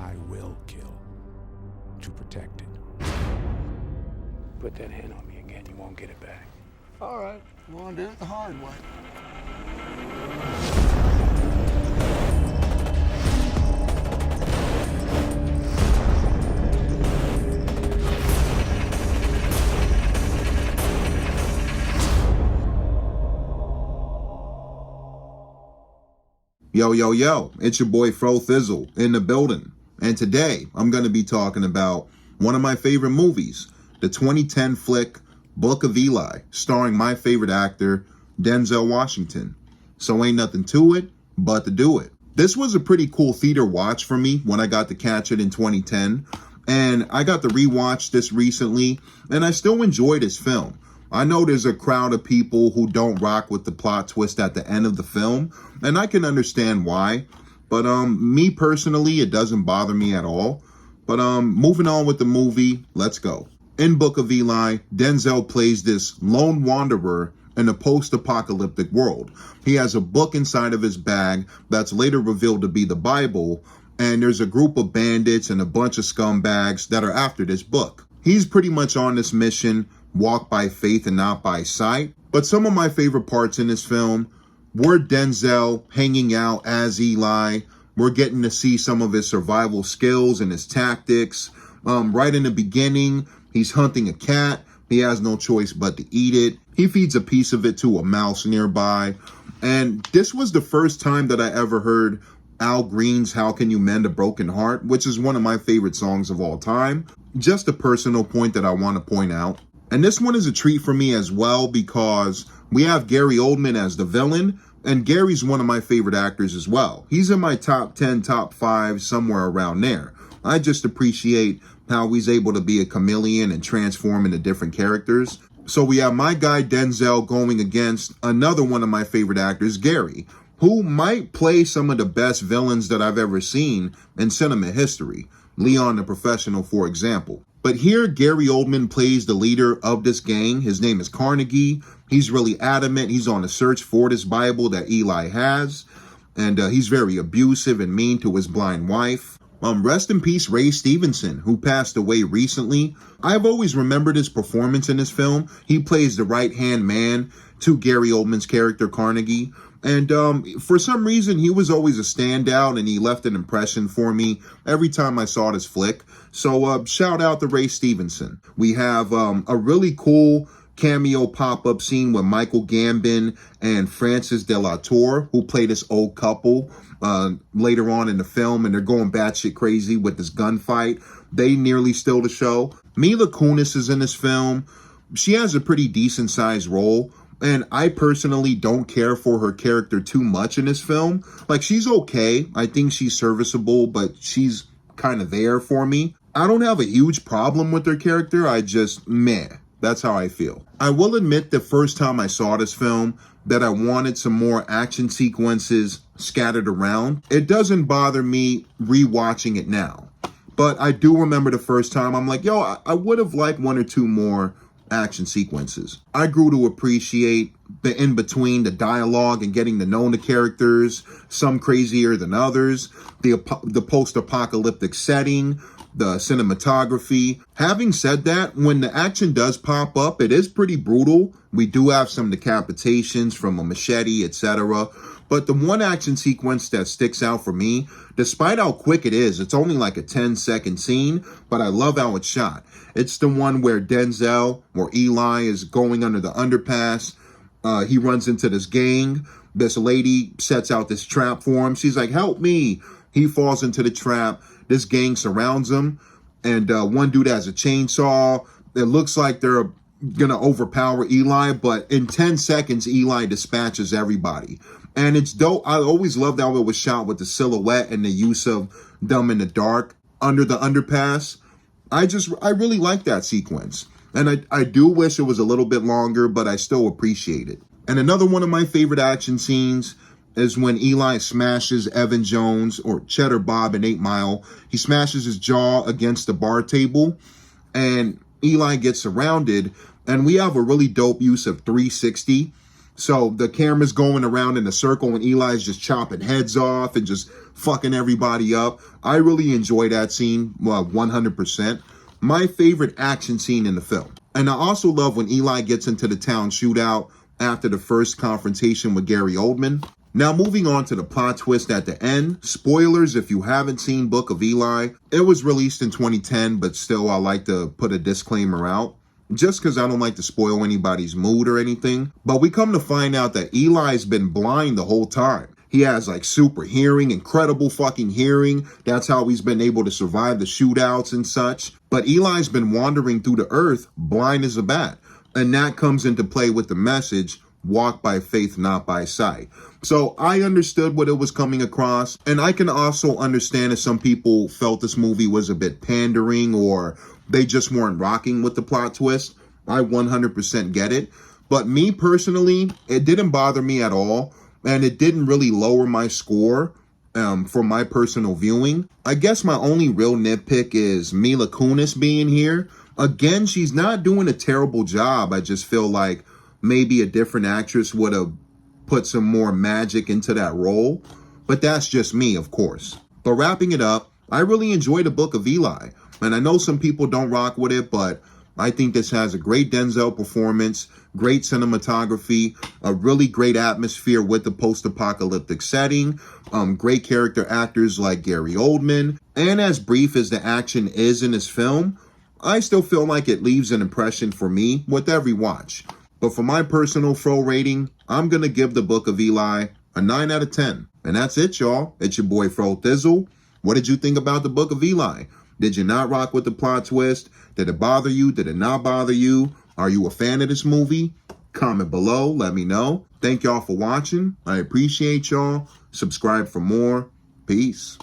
I will kill to protect it. Put that hand on me again, you won't get it back. All right, we're gonna do it the hard way. Yo, yo, yo, it's your boy Thizzle in the building. And today I'm going to be talking about one of my favorite movies, the 2010 flick Book of Eli, starring my favorite actor, Denzel Washington. So ain't nothing to it but to do it. This was a pretty cool theater watch for me when I got to catch it in 2010. And I got to rewatch this recently, and I still enjoy this film. I know there's a crowd of people who don't rock with the plot twist at the end of the film, and I can understand why. But me personally, it doesn't bother me at all. But moving on with the movie, let's go. In Book of Eli, Denzel plays this lone wanderer in a post-apocalyptic world. He has a book inside of his bag that's later revealed to be the Bible, and there's a group of bandits and a bunch of scumbags that are after this book. He's pretty much on this mission, walk by faith and not by sight. But some of my favorite parts in this film were Denzel hanging out as Eli. We're getting to see some of his survival skills and his tactics. Right in the beginning, he's hunting a cat. He has no choice but to eat it. He feeds a piece of it to a mouse nearby. And this was the first time that I ever heard Al Green's How Can You Mend a Broken Heart, which is one of my favorite songs of all time. Just a personal point that I want to point out. And this one is a treat for me as well because we have Gary Oldman as the villain, and Gary's one of my favorite actors as well. He's in my top 10, top 5, somewhere around there. I just appreciate how he's able to be a chameleon and transform into different characters. So we have my guy Denzel going against another one of my favorite actors, Gary, who might play some of the best villains that I've ever seen in cinema history. Leon the Professional, for example. But here, Gary Oldman plays the leader of this gang. His name is Carnegie. He's really adamant. He's on a search for this Bible that Eli has. And he's very abusive and mean to his blind wife. Rest in peace, Ray Stevenson, who passed away recently. I've always remembered his performance in this film. He plays the right-hand man to Gary Oldman's character, Carnegie. And for some reason, he was always a standout, and he left an impression for me every time I saw this flick. So shout out to Ray Stevenson. We have a really cool cameo pop-up scene with Michael Gambon and Francis de la Tour, who play this old couple later on in the film, and they're going batshit crazy with this gunfight. They nearly steal the show. Mila Kunis is in this film. She has a pretty decent-sized role. And I personally don't care for her character too much in this film. Like, she's okay. I think she's serviceable, but she's kind of there for me. I don't have a huge problem with her character. I just, meh. That's how I feel. I will admit the first time I saw this film that I wanted some more action sequences scattered around. It doesn't bother me rewatching it now. But I do remember the first time I'm like, yo, I would have liked one or two more action sequences. I grew to appreciate the in-between, the dialogue, and getting to know the characters, some crazier than others, the post-apocalyptic setting, the cinematography. Having said that, when the action does pop up, it is pretty brutal. We do have some decapitations from a machete, etc. But the one action sequence that sticks out for me, despite how quick it is, it's only like a 10-second scene, but I love how it's shot. It's the one where Denzel, or Eli, is going under the underpass. He runs into this gang. This lady sets out this trap for him. She's like, help me. He falls into the trap. This gang surrounds him. And one dude has a chainsaw. It looks like they're going to overpower Eli. But in 10 seconds, Eli dispatches everybody. And it's dope. I always loved how it was shot with the silhouette and the use of them in the dark under the underpass. I really like that sequence. And I do wish it was a little bit longer, but I still appreciate it. And another one of my favorite action scenes is when Eli smashes Evan Jones, or Cheddar Bob in 8 Mile. He smashes his jaw against the bar table, and Eli gets surrounded. And we have a really dope use of 360. So the camera's going around in a circle and Eli's just chopping heads off and just fucking everybody up. I really enjoy that scene, 100%. My favorite action scene in the film. And I also love when Eli gets into the town shootout after the first confrontation with Gary Oldman. Now moving on to the plot twist at the end. Spoilers if you haven't seen Book of Eli. It was released in 2010, but still I like to put a disclaimer out, just because I don't like to spoil anybody's mood or anything. But we come to find out that Eli's been blind the whole time. He has like super hearing, incredible fucking hearing. That's how he's been able to survive the shootouts and such. But Eli's been wandering through the earth blind as a bat. And that comes into play with the message, walk by faith, not by sight. So I understood what it was coming across. And I can also understand if some people felt this movie was a bit pandering or they just weren't rocking with the plot twist. I 100% get it. But me personally, it didn't bother me at all. And it didn't really lower my score for my personal viewing. I guess my only real nitpick is Mila Kunis being here. Again, she's not doing a terrible job. I just feel like maybe a different actress would have put some more magic into that role. But that's just me, of course. But wrapping it up, I really enjoyed the Book of Eli. And I know some people don't rock with it, but I think this has a great Denzel performance, great cinematography, a really great atmosphere with the post-apocalyptic setting, great character actors like Gary Oldman. And as brief as the action is in this film, I still feel like it leaves an impression for me with every watch. But for my personal Fro rating, I'm going to give the Book of Eli a 9 out of 10. And that's it, y'all. It's your boy Fro Thizzle. What did you think about the Book of Eli? Did you not rock with the plot twist? Did it bother you? Did it not bother you? Are you a fan of this movie? Comment below. Let me know. Thank y'all for watching. I appreciate y'all. Subscribe for more. Peace.